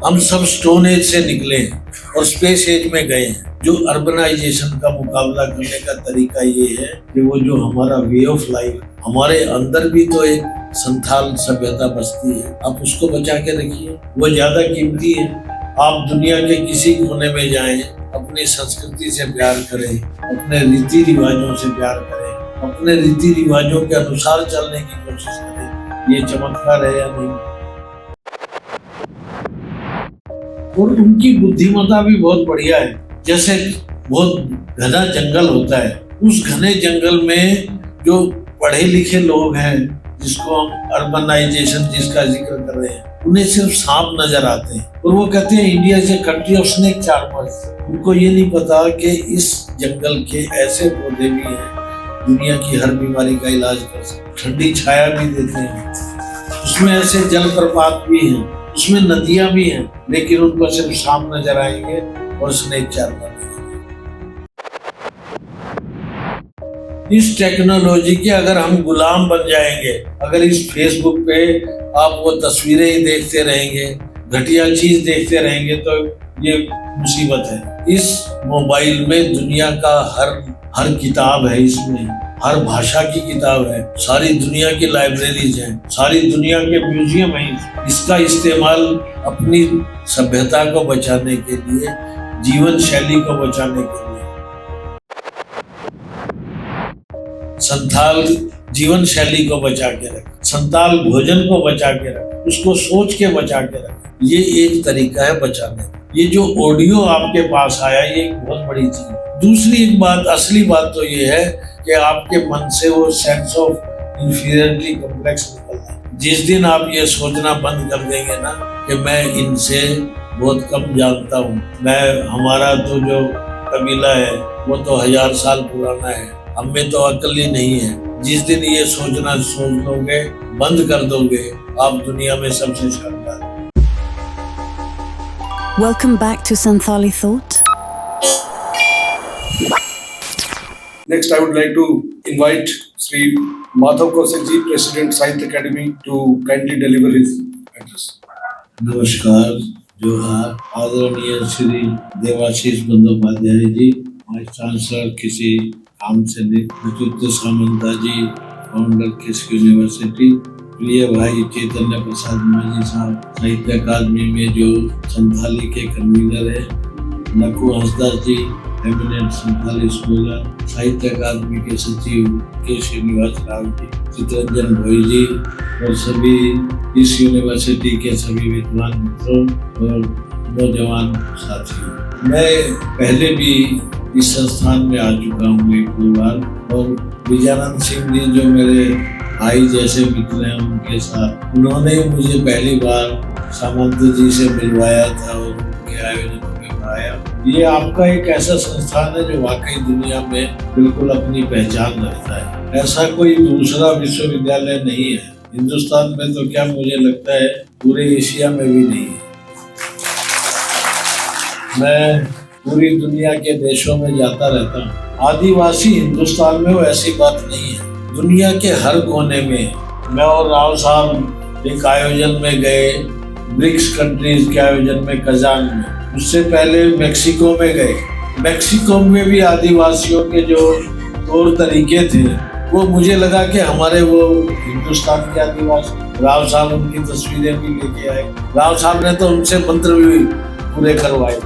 हम सब stone age से निकले हैं और स्पेस एज में गए हैं। जो अर्बनाइजेशन का मुकाबला करने का तरीका ये है कि वो जो हमारा वे ऑफ लाइफ, हमारे अंदर भी तो एक संथाल सभ्यता बसती है, आप उसको बचा के रखिए, वो ज्यादा कीमती है। आप दुनिया के किसी कोने में जाएं, अपनी संस्कृति से प्यार करें, अपने रीति रिवाजों से प्यार करें, अपने रीति रिवाजों के अनुसार चलने की कोशिश करें। ये चमत्कार है या नहीं? और उनकी बुद्धिमत्ता भी बहुत बढ़िया है। जैसे बहुत घना जंगल होता है, उस घने जंगल में जो पढ़े लिखे लोग हैं, जिसको हम अर्बनाइजेशन जिसका जिक्र कर रहे हैं, उन्हें सिर्फ सांप नजर आते हैं और वो कहते हैं India is a country of snake charmers. उनको ये नहीं पता कि इस जंगल के ऐसे पौधे भी हैं दुनिया की हर बीमारी का इलाज कर सकते, ठंडी छाया भी देते हैं, उसमें ऐसे जलप्रपात भी हैं, उसमें नदियां भी हैं, लेकिन उनको सिर्फ सांप नजर आएंगे और स्नेक चार्मर। इस टेक्नोलॉजी के अगर हम गुलाम बन जाएंगे, अगर इस फेसबुक पे आप वो तस्वीरें ही देखते रहेंगे, घटिया चीज देखते रहेंगे, तो ये मुसीबत है। इस मोबाइल में दुनिया का हर किताब है, इसमें हर भाषा की किताब है, सारी दुनिया की लाइब्रेरीज हैं, सारी दुनिया के म्यूजियम हैं। इसका इस्तेमाल अपनी सभ्यता को बचाने के लिए, जीवन शैली को बचाने के लिए, संथाल जीवन शैली को बचा के रख, संथाल भोजन को बचा के रख, उसको सोच के बचा के रख, ये एक तरीका है बचाने का। ये जो ऑडियो आपके पास आया, ये एक बहुत बड़ी चीज है। दूसरी एक बात, असली बात तो ये है कि आपके मन से वो सेंस ऑफ इंफीरियरिटी कॉम्प्लेक्स निकलता है। जिस दिन आप ये सोचना बंद कर देंगे ना कि मैं इनसे बहुत कम जानता हूँ, हमारा तो जो कबीला है वो तो 1000 साल पुराना है, हमें तो अकल ही नहीं है, जिस दिन ये सोचना सोच लोगे, बंद कर दोगे, आप दुनिया में सबसे शानदार। Welcome back to Santhali Thought. Next, I would like to invite Sri Madhav Kaushik ji, President Sahitya Academy, to kindly deliver his address. नमस्कार, जोहार। आदरणीय श्री देवाशीष बंदोपाध्याय जी, वाइस चांसलर किसी काम से निवृत्त सामंता जी, फाउंडर किस यूनिवर्सिटी, प्रिय भाई चैतन्य प्रसाद मांझी साहब, साहित्य अकादमी में जो संथाली के कन्वीनर है, नकू हंसदास जी, एमिनेंट संथाली स्कॉलर, साहित्य अकादमी के सचिव के श्रीनिवास राव जी, चितरंजन भोई जी और सभी इस यूनिवर्सिटी के सभी विद्वान मित्रों और नौजवान साथियों। मैं पहले भी इस संस्थान में आ चुका हूँ एक दो बार, और विजयानंद सिंह जी जो मेरे भाई जैसे मित्र हैं, उनके साथ उन्होंने मुझे पहली बार सामंत जी से मिलवाया था और उनके आयोजनों में आया। ये आपका एक ऐसा संस्थान है जो वाकई दुनिया में बिल्कुल अपनी पहचान रखता है। ऐसा कोई दूसरा विश्वविद्यालय नहीं है हिंदुस्तान में, तो क्या मुझे लगता है पूरे एशिया में भी नहीं है। मैं पूरी दुनिया के देशों में जाता रहता हूँ। आदिवासी हिंदुस्तान में वो ऐसी बात नहीं है, दुनिया के हर कोने में। मैं और राव साहब एक आयोजन में गए, ब्रिक्स कंट्रीज के आयोजन में कजान में, उससे पहले मेक्सिको में गए। मेक्सिको में भी आदिवासियों के जो तौर तरीके थे, वो मुझे लगा कि हमारे वो हिंदुस्तान के आदिवासी। राव साहब उनकी तस्वीरें भी लेके आए, राव साहब ने तो उनसे मंत्र भी पूरे करवाए।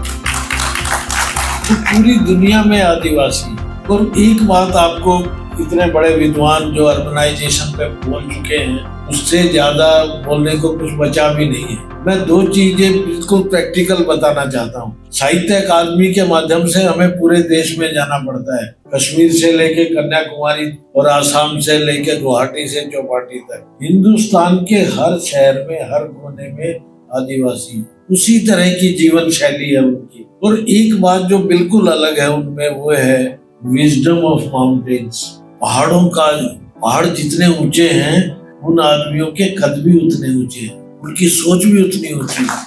तो पूरी दुनिया में आदिवासी। और एक बात आपको, इतने बड़े विद्वान जो अर्बनाइजेशन पे बोल चुके हैं, उससे ज्यादा बोलने को कुछ बचा भी नहीं है। मैं दो चीजें बिल्कुल प्रैक्टिकल बताना चाहता हूँ। साहित्य अकादमी के माध्यम से हमें पूरे देश में जाना पड़ता है, कश्मीर से लेके कन्याकुमारी और आसाम से लेके गुवाहाटी से चौपाटी तक। हिंदुस्तान के हर शहर में, हर कोने में आदिवासी, उसी तरह की जीवन शैली है उनकी। और एक बात जो बिल्कुल अलग है उनमें, वो है विजडम ऑफ माउंटेन्स। पहाड़ जितने ऊंचे हैं, उन आदमियों के कद भी उतने ऊंचे हैं, उनकी सोच भी उतनी ऊंची है,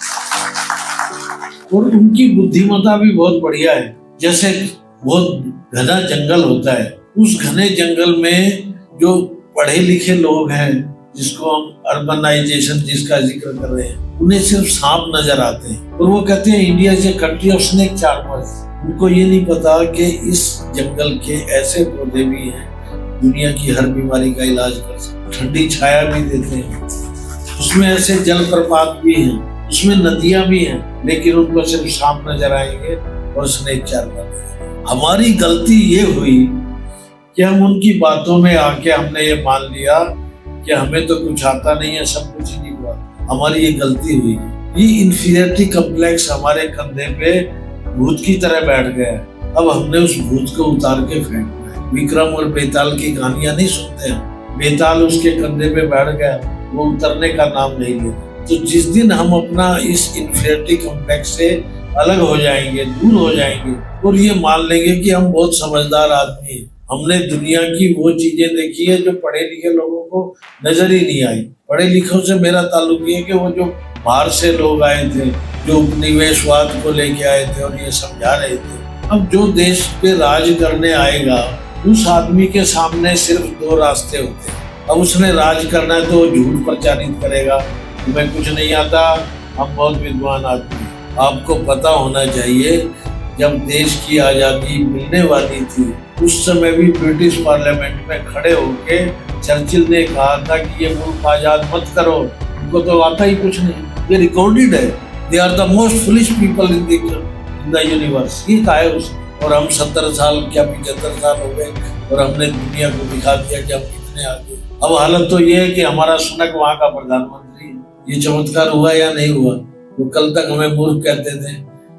और उनकी बुद्धिमत्ता भी बहुत बढ़िया है। जैसे बहुत घना जंगल होता है, उस घने जंगल में जो पढ़े लिखे लोग हैं, जिसको हम अर्बनाइजेशन जिसका जिक्र कर रहे हैं, उन्हें सिर्फ सांप नजर आते हैं और वो कहते हैं India is a country of snake charmers. उनको ये नहीं पता कि इस जंगल के ऐसे पौधे भी हैं दुनिया की हर बीमारी का इलाज कर सकते, ठंडी छाया भी देते हैं, उसमें ऐसे जलप्रपात भी हैं, उसमें नदियां भी हैं, लेकिन उनको सिर्फ सांप नजर आएंगे और स्नेक चार्मर। हमारी गलती ये हुई कि हम उनकी बातों में आके हमने ये मान लिया कि हमें तो कुछ आता नहीं है, सब कुछ इन्हीं को आता। हमारी ये गलती हुई। ये इंफीरियरिटी कम्प्लेक्स हमारे कंधे पे भूत की तरह बैठ गया है। अब हमने उस भूत को उतार के फेंकना है। विक्रम और बेताल की कहानियां नहीं सुनते हैं, बेताल उसके कंधे पे बैठ गया, वो उतरने का नाम नहीं लेता। तो जिस दिन हम अपना इस इंफीरियरिटी कम्प्लेक्स से अलग हो जाएंगे, दूर हो जाएंगे और ये मान लेंगे कि हम बहुत समझदार आदमी हैं, हमने दुनिया की वो चीजें देखी है जो पढ़े लिखे लोगों को नजर ही नहीं आई। पढ़े लिखों से मेरा ताल्लुक ये है कि वो जो बाहर से लोग आए थे, जो उपनिवेशवाद को लेके आए थे और ये समझा रहे थे, अब जो देश पे राज करने आएगा उस आदमी के सामने सिर्फ दो रास्ते होते हैं। अब उसने राज करना है तो वो झूठ प्रचारित करेगा, तुम्हें कुछ नहीं आता, हम बहुत विद्वान आदमी। आपको पता होना चाहिए जब देश की आज़ादी मिलने वाली थी उस समय भी ब्रिटिश पार्लियामेंट में खड़े होके चर्चिल ने कहा था कि ये मुल्क आज़ाद मत करो, उनको तो आता ही कुछ नहीं। ये रिकॉर्डेड है। They are the most foolish people in the universe. ये कहा है उसने। और हम 70 साल क्या 75 साल हो गए और हमने दुनिया को दिखा दिया कि हम कितने आगे। अब हालत तो ये है कि हमारा सुनक वहाँ का प्रधानमंत्री है। ये चमत्कार हुआ या नहीं हुआ? वो कल तक हमें मूर्ख कहते थे,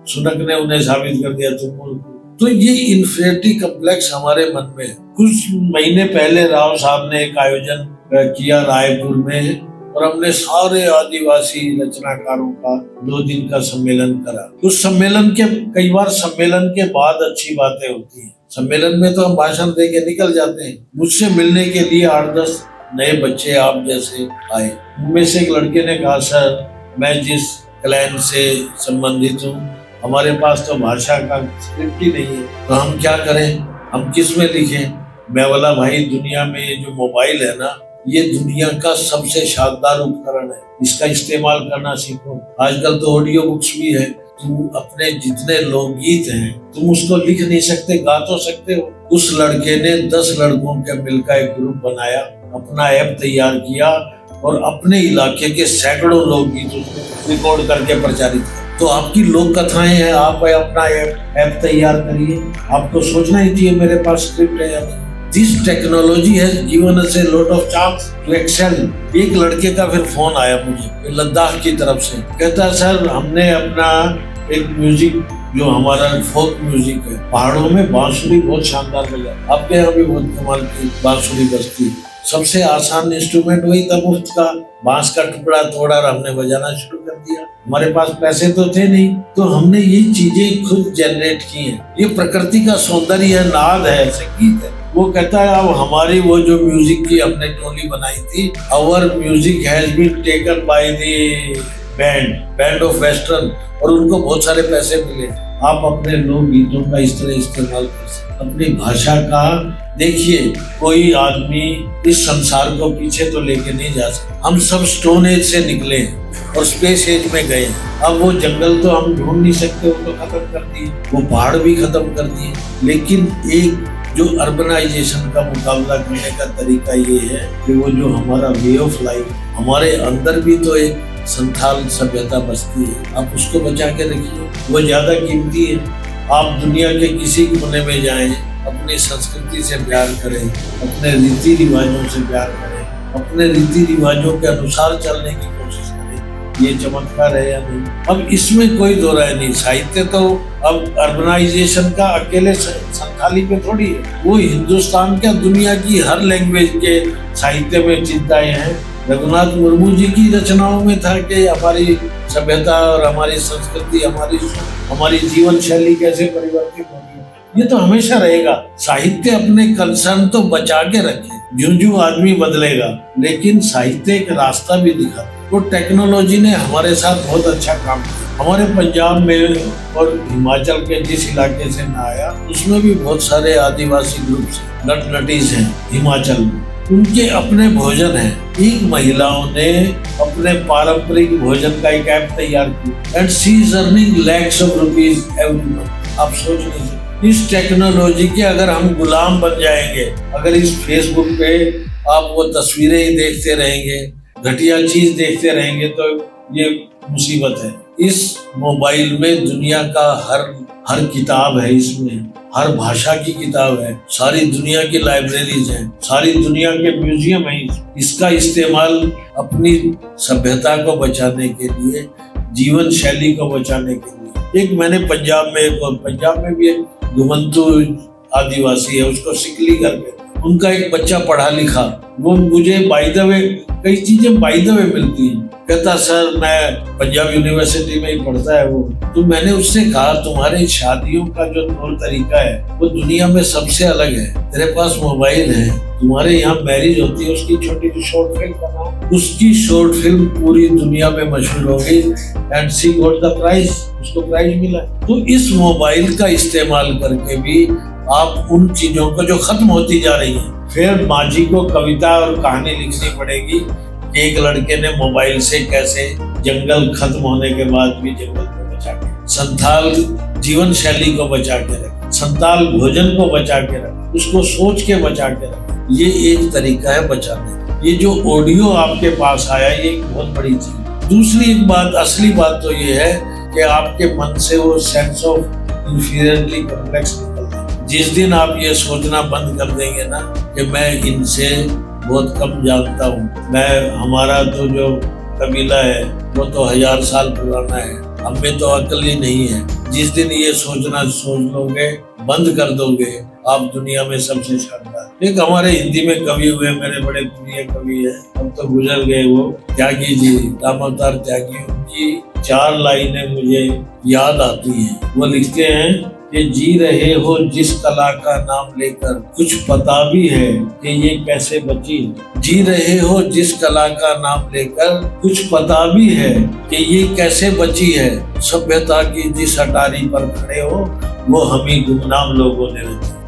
सुनक ने उन्हें साबित कर दिया तुम मूर्ख। तो ये इंफीरियरिटी कम्प्लेक्स हमारे मन में। कुछ महीने पहले राव साहब ने एक आयोजन किया रायपुर में और हमने सारे आदिवासी रचनाकारों का 2 दिन का सम्मेलन करा। उस सम्मेलन के कई बार सम्मेलन के बाद अच्छी बातें होती हैं। सम्मेलन में तो हम भाषण दे के निकल जाते हैं। मुझसे मिलने के लिए 8-10 नए बच्चे आप जैसे आए। उनमें से एक लड़के ने कहा, सर मैं जिस क्लैन से संबंधित हूँ, हमारे पास तो भाषा का स्क्रिप्ट ही नहीं है, तो हम क्या करें, हम किस में लिखें? मैं बोला भाई दुनिया में ये जो मोबाइल है ना, ये दुनिया का सबसे शानदार उपकरण है, इसका इस्तेमाल करना सीखो। आजकल तो ऑडियो बुक्स भी है, तुम अपने जितने लोकगीत हैं तुम उसको लिख नहीं सकते, गा तो सकते हो। उस लड़के ने 10 लड़कों के मिलकर एक ग्रुप बनाया, अपना ऐप तैयार किया और अपने इलाके के सैकड़ों लोकगीत उसको रिकॉर्ड करके प्रचारित किया। तो आपकी लोक कथाएं हैं, आप अपना ऐप तैयार करिए। आपको सोचना ही चाहिए मेरे पास स्क्रिप्ट है या नहीं। This technology has given us a lot of chance to excel। एक लड़के का फिर फोन आया मुझे लद्दाख की तरफ से, कहता है सर हमने अपना एक म्यूजिक जो हमारा फोक म्यूजिक है, पहाड़ों में बांसुरी बहुत शानदार बजा, आपके यहाँ भी बहुत कमाल की बांसुरी बजती है। सबसे आसान इंस्ट्रूमेंट वही था, मुफ्त का बांस का टुकड़ा तोड़ा और हमने बजाना शुरू कर दिया। हमारे पास पैसे तो थे नहीं, तो हमने ये चीजें खुद जनरेट की हैं। ये प्रकृति का सौंदर्य है, नाद है, संगीत है। वो कहता है अब हमारी वो जो म्यूजिक की हमने टोली बनाई थी, our music has been taken by the band of western, और उनको बहुत सारे पैसे मिले। आप अपने लोक गीतों का इस तरह इस्तेमाल कर सकते, अपनी भाषा का। देखिए कोई आदमी इस संसार को पीछे तो लेके नहीं जा सकता। हम सब स्टोन एज से निकले हैं और स्पेस एज में गए हैं। अब वो जंगल तो हम ढूंढ नहीं सकते, वो तो खत्म कर दिए, वो पहाड़ भी खत्म कर दिए। लेकिन एक जो अर्बनाइजेशन का मुकाबला करने का तरीका ये है कि वो जो हमारा वे ऑफ लाइफ, हमारे अंदर भी तो एक संथाल सभ्यता बसती है, आप उसको बचा के रखिए, वो ज्यादा कीमती है। आप दुनिया के किसी कोने में जाएं, अपनी संस्कृति से प्यार करें, अपने रीति रिवाजों से प्यार करें, अपने रीति रिवाजों के अनुसार चलने की कोशिश करें। ये चमत्कार है या नहीं? अब इसमें कोई दो राय नहीं। साहित्य तो अब अर्बनाइजेशन का अकेले संथाली पे थोड़ी है, वो हिंदुस्तान का दुनिया की हर लैंग्वेज के साहित्य में चिंताएं हैं। रघुनाथ मुर्मू जी की रचनाओं में था कि हमारी सभ्यता और हमारी संस्कृति, हमारी जीवन शैली कैसे परिवर्तित होगी। ये तो हमेशा रहेगा। साहित्य अपने कंसर्न तो बचा के रखे, ज्यों आदमी बदलेगा, लेकिन साहित्य एक रास्ता भी दिखाता है। वो टेक्नोलॉजी ने हमारे साथ बहुत अच्छा काम किया। हमारे पंजाब में और हिमाचल के जिस इलाके से मैं आया, उसमें भी बहुत सारे आदिवासी ग्रुप्स नट नटीज हैं हिमाचल में। उनके अपने भोजन हैं। एक महिलाओं ने अपने पारंपरिक भोजन का एक ऐप तैयार किया and she is earning lakhs of rupees every month। आप सोच नहीं सकते इस टेक्नोलॉजी के अगर हम गुलाम बन जाएंगे, अगर इस फेसबुक पे आप वो तस्वीरें ही देखते रहेंगे, घटिया चीज देखते रहेंगे, तो ये मुसीबत है। इस मोबाइल में दुनिया का हर किताब है, इसमें हर भाषा की किताब है, सारी दुनिया की लाइब्रेरीज हैं, सारी दुनिया के म्यूजियम हैं। इसका इस्तेमाल अपनी सभ्यता को बचाने के लिए, जीवन शैली को बचाने के लिए। एक मैंने पंजाब में भी एक घुमंतू आदिवासी है, उसको सिकली करके, उनका एक बच्चा पढ़ा लिखा, वो मुझे बाय द वे कई चीजें बाय द वे मिलती हैं। कहता सर मैं पंजाब यूनिवर्सिटी में ही पढ़ता है वो, तो मैंने उससे कहा तुम्हारे शादियों का जो तौर तरीका है वो दुनिया में सबसे अलग है। तेरे पास मोबाइल है, तुम्हारे यहाँ मैरिज होती है, उसकी छोटी सी शॉर्ट फिल्म बनाओ, उसकी शॉर्ट फिल्म पूरी दुनिया में मशहूर हो गई and she got the prize, उसको प्राइज मिला। तो इस मोबाइल का इस्तेमाल करके भी आप उन चीजों को जो खत्म होती जा रही है, फिर माझी को कविता और कहानी लिखनी पड़ेगी कि एक लड़के ने मोबाइल से कैसे जंगल खत्म होने के बाद भी जंगल को बचा के, संथाल जीवन शैली को बचा के रखा, संथाल भोजन को बचा के रखा, उसको सोच के बचा के रखा। ये एक तरीका है बचाने का। ये जो ऑडियो आपके पास आया ये एक बहुत बड़ी चीज। दूसरी एक बात, असली बात तो ये है कि आपके मन से वो सेंस ऑफ इंफीरियरिटी कॉम्प्लेक्स निकलता है। जिस दिन आप ये सोचना बंद कर देंगे ना कि मैं इनसे बहुत कम जानता हूँ, हमारा तो जो कबीला है वो तो 1000 साल पुराना है, हमें तो अकल ही नहीं है, जिस दिन ये सोचना सोच लोगे, बंद कर दोगे, आप दुनिया में सबसे शानदार। एक हमारे हिंदी में कवि हुए, मेरे बड़े प्रिय कवि है, अब तो गुजर गए, वो त्यागी जी, रामावतार त्यागी, उनकी 4 लाइनें मुझे याद आती हैं। वो लिखते हैं कि जी रहे हो जिस कला का नाम लेकर, कुछ पता भी है कि ये कैसे बची। जी रहे हो जिस कला का नाम लेकर, कुछ पता भी है कि ये कैसे बची है। सभ्यता की जिस अटारी पर खड़े हो, वो हम ही गुमनाम लोगों ने रची।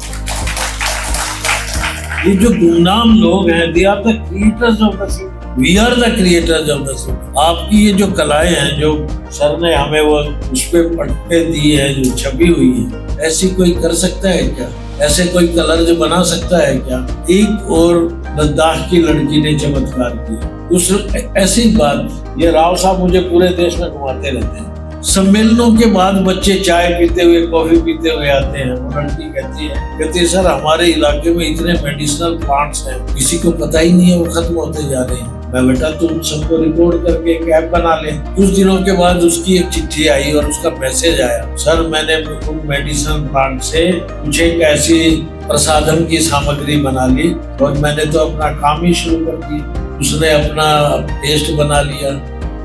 ये जो गुमनाम लोग हैं, they are the creators of the city, we are the creators of the city. आपकी ये जो कलाएं हैं, जो सर ने हमें वो उस पे पट्टे दिए हैं, जो छपी हुई है, ऐसी कोई कर सकता है क्या? ऐसे कोई कलर जो बना सकता है क्या? एक और लद्दाख की लड़की ने चमत्कार किया। उस ऐसी बात, ये राव साहब मुझे पूरे देश में घुमाते रहते हैं। सम्मेलनों के बाद बच्चे चाय पीते हुए, कॉफी पीते हुए आते हैं। वो लड़की कहती है सर हमारे इलाके में इतने मेडिसिनल प्लांट्स हैं, किसी को पता ही नहीं है, वो खत्म होते जा रहे हैं। मैं बेटा तुम सबको रिकॉर्ड करके एक ऐप बना ले। कुछ दिनों के बाद उसकी एक चिट्ठी आई और उसका मैसेज आया, सर मैंने उन मेडिसिनल प्लांट से कुछ एक ऐसी प्रसाधन की सामग्री बना ली और मैंने तो अपना काम ही शुरू कर दिया। उसने अपना पेस्ट बना लिया,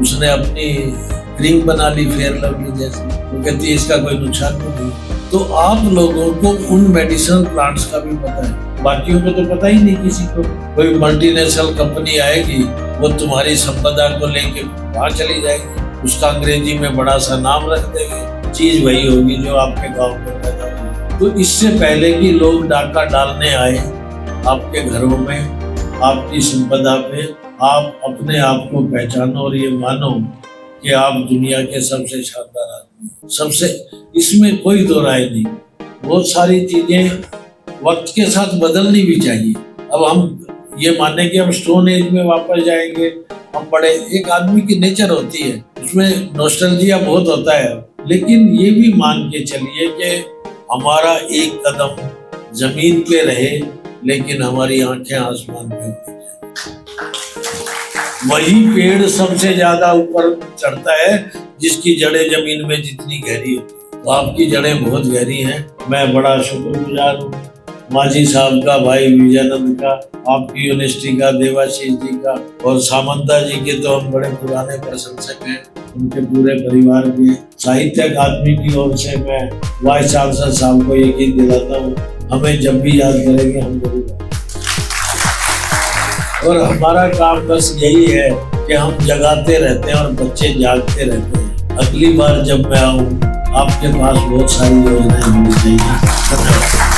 उसने अपनी क्रीम बना ली फेयर लवली जैसी। वो कहती है इसका कोई नुकसान नहीं। तो आप लोगों को उन मेडिसिनल प्लांट्स का भी पता है, बाकियों को तो पता ही नहीं किसी को। कोई मल्टीनेशनल कंपनी आएगी, वो तुम्हारी संपदा को लेके वहां चली जाएगी, उसका अंग्रेजी में बड़ा सा नाम रख देंगे, चीज वही होगी जो आपके गांव में पैदा हुई। तो इससे पहले कि लोग डाका डालने आए आपके घरों में, आपकी संपदा पे, आप अपने आप को पहचानो और ये मानो कि आप दुनिया के सबसे शानदार आदमी, सबसे, इसमें कोई दो राय नहीं। बहुत सारी चीजें वक्त के साथ बदलनी भी चाहिए। अब हम ये माने कि हम स्टोन एज में वापस जाएंगे, हम बड़े, एक आदमी की नेचर होती है, उसमें नॉस्टैल्जिया बहुत होता है, लेकिन ये भी मान के चलिए कि हमारा एक कदम जमीन पे रहे लेकिन हमारी आंखें आसमान पे होती हैं। वही पेड़ सबसे ज्यादा ऊपर चढ़ता है जिसकी जड़ें जमीन में जितनी गहरी होती है। तो आपकी जड़ें बहुत गहरी हैं। मैं बड़ा शुक्रगुजार हूँ माझी साहब का, भाई विजयानंद का, आपकी यूनिवर्सिटी का, देवाशीष जी का, और सामंता जी के तो हम बड़े पुराने प्रशंसक हैं, उनके पूरे परिवार के। साहित्य अकादमी की ओर से मैं वाइस चांसलर साहब को यकीन दिलाता हूँ, हमें जब भी याद करेंगे हम जरूर। और हमारा काम बस यही है कि हम जगाते रहते हैं और बच्चे जागते रहते हैं। अगली बार जब मैं आऊँ आपके पास बहुत सारी योजनाएं होनी चाहिए। धन्यवाद।